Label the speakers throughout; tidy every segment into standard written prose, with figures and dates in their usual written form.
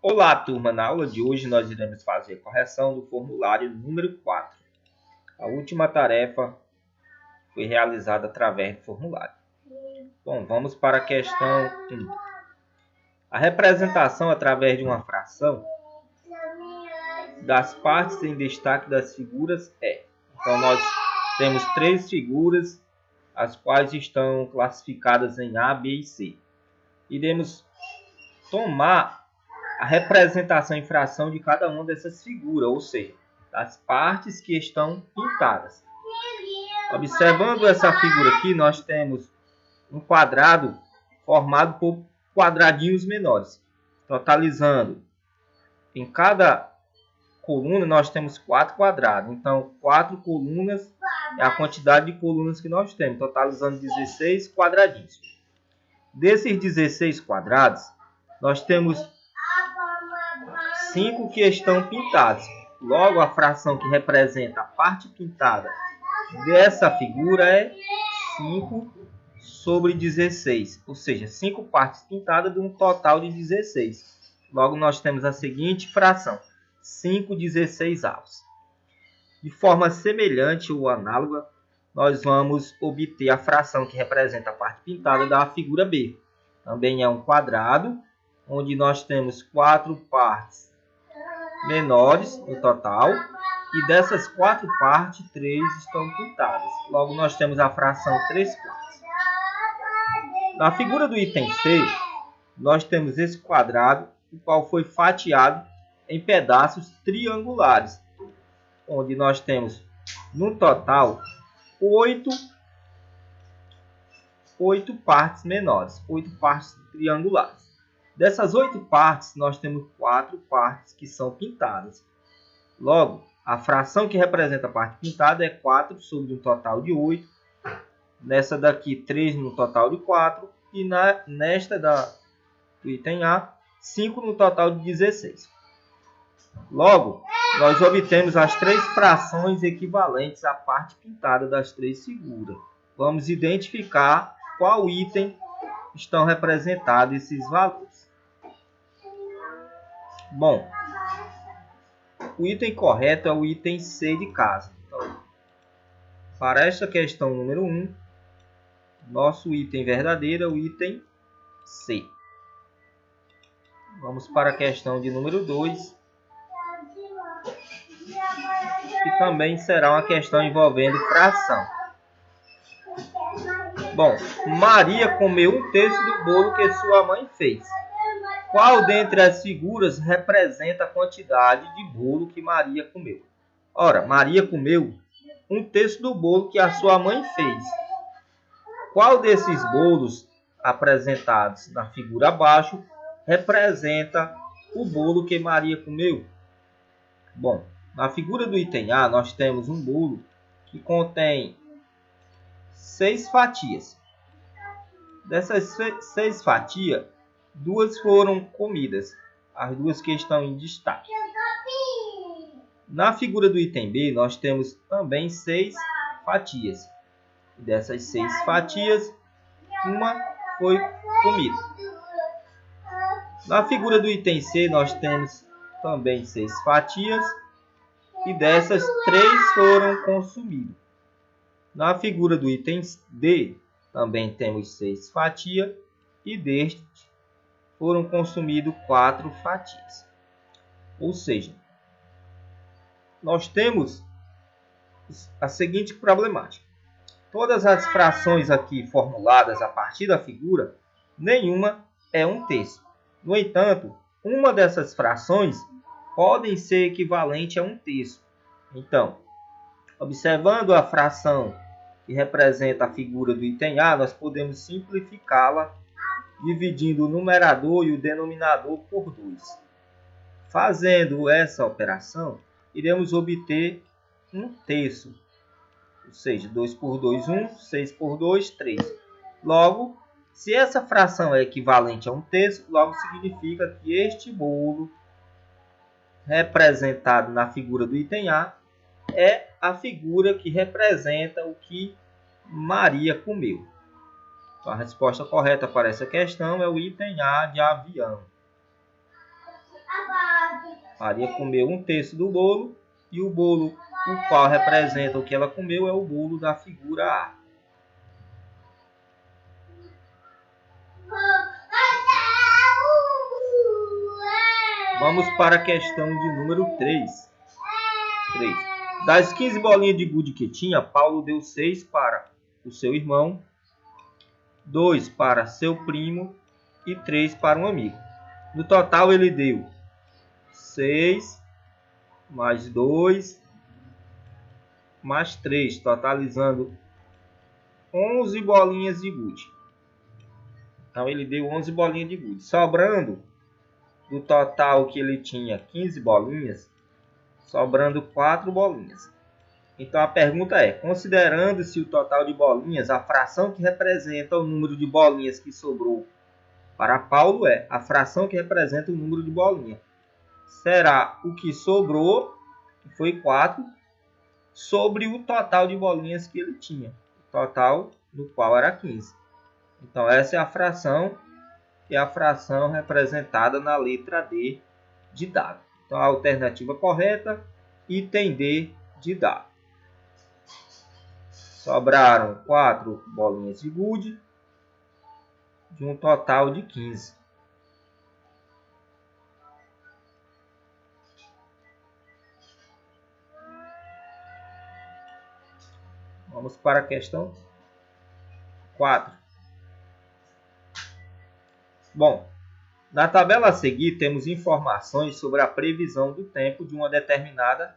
Speaker 1: Olá, turma! Na aula de hoje nós iremos fazer a correção do formulário número 4. A última tarefa foi realizada através do formulário. Bom, vamos para a questão 1. A representação através de uma fração das partes em destaque das figuras é. Então, nós temos 3 figuras, as quais estão classificadas em A, B e C. Iremos tomar a representação em fração de cada uma dessas figuras, ou seja, das partes que estão pintadas. Observando essa figura aqui, nós temos um quadrado formado por quadradinhos menores, totalizando. Em cada coluna nós temos 4 quadrados, então 4 colunas é a quantidade de colunas que nós temos, totalizando 16 quadradinhos. Desses 16 quadrados, nós temos 5 que estão pintados. Logo, a fração que representa a parte pintada dessa figura é 5 sobre 16. Ou seja, 5 partes pintadas de um total de 16. Logo, nós temos a seguinte fração: 5/16. De forma semelhante ou análoga, nós vamos obter a fração que representa a parte pintada da figura B. Também é um quadrado, onde nós temos 4 partes menores no total, e dessas 4 partes, 3 estão pintadas. Logo, nós temos a fração 3 quartos. Na figura do item C, nós temos esse quadrado, o qual foi fatiado em pedaços triangulares, onde nós temos, no total, 8 partes menores, 8 partes triangulares. Dessas 8 partes, nós temos 4 partes que são pintadas. Logo, a fração que representa a parte pintada é 4 sobre um total de 8. Nessa daqui, 3 no total de 4. E nesta do item A, 5 no total de 16. Logo, nós obtemos as 3 frações equivalentes à parte pintada das 3 figuras. Vamos identificar qual item estão representados esses valores. Bom, o item correto é o item C de casa. Então, para esta questão número 1, nosso item verdadeiro é o item C. Vamos para a questão de número 2, que também será uma questão envolvendo fração. Bom, Maria comeu 1/3 do bolo que sua mãe fez. Qual dentre as figuras representa a quantidade de bolo que Maria comeu? Ora, Maria comeu 1/3 do bolo que a sua mãe fez. Qual desses bolos apresentados na figura abaixo representa o bolo que Maria comeu? Bom, na figura do item A, nós temos um bolo que contém 6 fatias. Dessas 6 fatias, 2 foram comidas, as 2 que estão em destaque. Na figura do item B, nós temos também 6 fatias. Dessas 6 fatias, uma foi comida. Na figura do item C, nós temos também 6 fatias, e dessas 3 foram consumidas. Na figura do item D, também temos 6 fatias, e destes foram consumidas 4 fatias. Ou seja, nós temos a seguinte problemática. Todas as frações aqui formuladas a partir da figura, nenhuma é 1/3. No entanto, uma dessas frações podem ser equivalente a 1/3. Então, observando a fração que representa a figura do item A, nós podemos simplificá-la dividindo o numerador e o denominador por 2. Fazendo essa operação, iremos obter 1/3. Ou seja, 2 por 2, 1, 6 por 2, 3. Logo, se essa fração é equivalente a 1/3, logo significa que este bolo representado na figura do item A é a figura que representa o que Maria comeu. Então, a resposta correta para essa questão é o item A de avião. Maria comeu 1/3 do bolo e o bolo, o qual representa o que ela comeu, é o bolo da figura A. Vamos para a questão de número 3. Das 15 bolinhas de gude que tinha, Paulo deu 6 para o seu irmão, 2 para seu primo e 3 para um amigo. No total, ele deu 6 mais 2 mais 3, totalizando 11 bolinhas de gude. Então, ele deu 11 bolinhas de gude. Sobrando, do total que ele tinha 15 bolinhas, sobrando 4 bolinhas. Então, a pergunta é, considerando-se o total de bolinhas, a fração que representa o número de bolinhas que sobrou para Paulo é a fração que representa o número de bolinhas. Será o que sobrou, que foi 4, sobre o total de bolinhas que ele tinha. O total do qual era 15. Então, essa é a fração, que é a fração representada na letra D de dado. Então, a alternativa correta, item D de dado. Sobraram 4 bolinhas de gude, de um total de 15. Vamos para a questão 4. Bom, na tabela a seguir temos informações sobre a previsão do tempo de uma determinada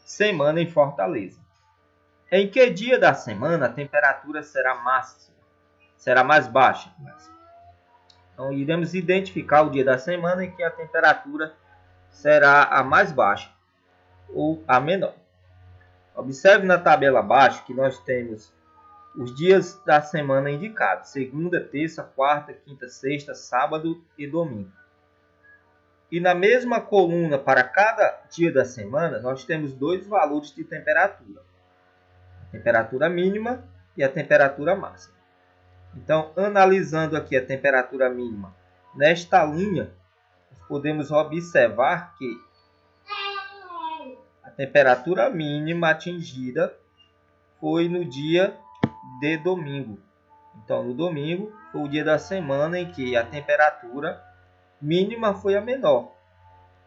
Speaker 1: semana em Fortaleza. Em que dia da semana a temperatura será máxima? Será mais baixa? Então, iremos identificar o dia da semana em que a temperatura será a mais baixa ou a menor. Observe na tabela abaixo que nós temos os dias da semana indicados: segunda, terça, quarta, quinta, sexta, sábado e domingo. E na mesma coluna para cada dia da semana, nós temos 2 valores de temperatura: a temperatura mínima e a temperatura máxima. Então, analisando aqui a temperatura mínima nesta linha, nós podemos observar que a temperatura mínima atingida foi no dia de domingo. Então, no domingo foi o dia da semana em que a temperatura mínima foi a menor.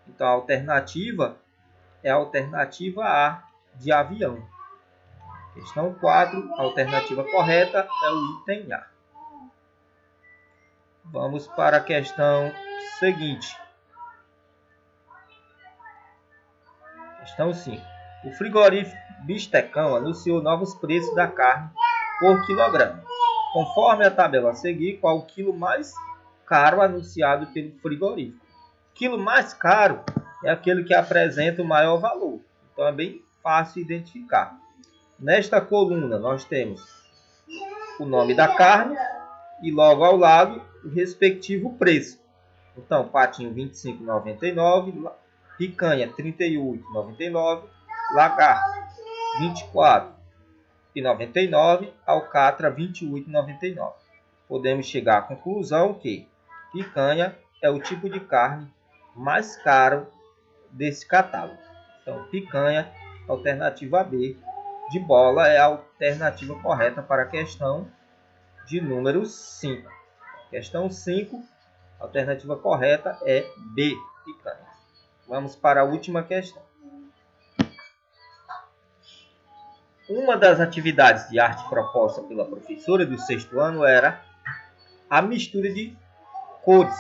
Speaker 1: Então, a alternativa é a alternativa A, de avião. Questão 4, a alternativa correta é o item A. Vamos para a questão seguinte. Questão 5. O frigorífico Bistecão anunciou novos preços da carne por quilograma. Conforme a tabela a seguir, qual o quilo mais caro anunciado pelo frigorífico? O quilo mais caro é aquele que apresenta o maior valor. Então é bem fácil identificar. Nesta coluna nós temos o nome da carne e logo ao lado o respectivo preço. Então, patinho R$ 25,99, picanha R$ 38,99, lagarto R$ 24,99, alcatra R$ 28,99. Podemos chegar à conclusão que picanha é o tipo de carne mais caro desse catálogo. Então, picanha, alternativa B de bola, é a alternativa correta para a questão de número 5. Questão 5, a alternativa correta é B, picanha. Vamos para a última questão. Uma das atividades de arte proposta pela professora do 6º ano era a mistura de cores.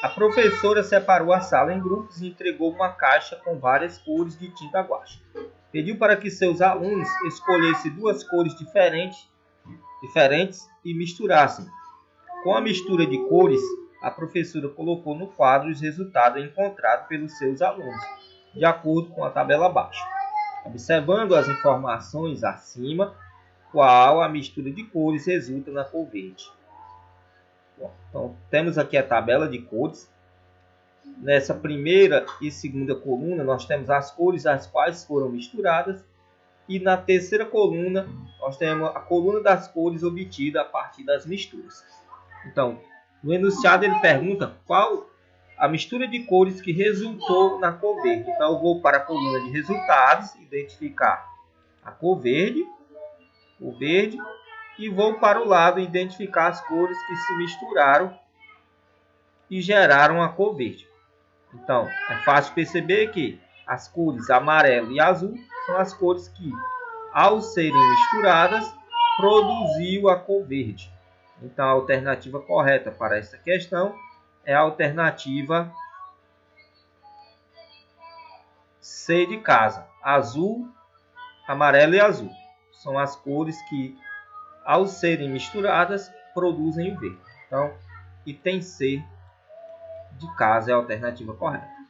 Speaker 1: A professora separou a sala em grupos e entregou uma caixa com várias cores de tinta guache. Pediu para que seus alunos escolhessem 2 cores diferentes e misturassem. Com a mistura de cores, a professora colocou no quadro os resultados encontrados pelos seus alunos, de acordo com a tabela abaixo. Observando as informações acima, qual a mistura de cores resulta na cor verde. Bom, então, temos aqui a tabela de cores. Nessa primeira e segunda coluna, nós temos as cores as quais foram misturadas. E na terceira coluna, nós temos a coluna das cores obtida a partir das misturas. Então, no enunciado ele pergunta qual a mistura de cores que resultou na cor verde. Então, eu vou para a coluna de resultados, identificar a cor verde, e vou para o lado identificar as cores que se misturaram e geraram a cor verde. Então, é fácil perceber que as cores amarelo e azul são as cores que, ao serem misturadas, produziu a cor verde. Então, a alternativa correta para essa questão é a alternativa C de casa. Azul, amarelo e azul. São as cores que, ao serem misturadas, produzem o verde. Então, item C de casa é a alternativa correta.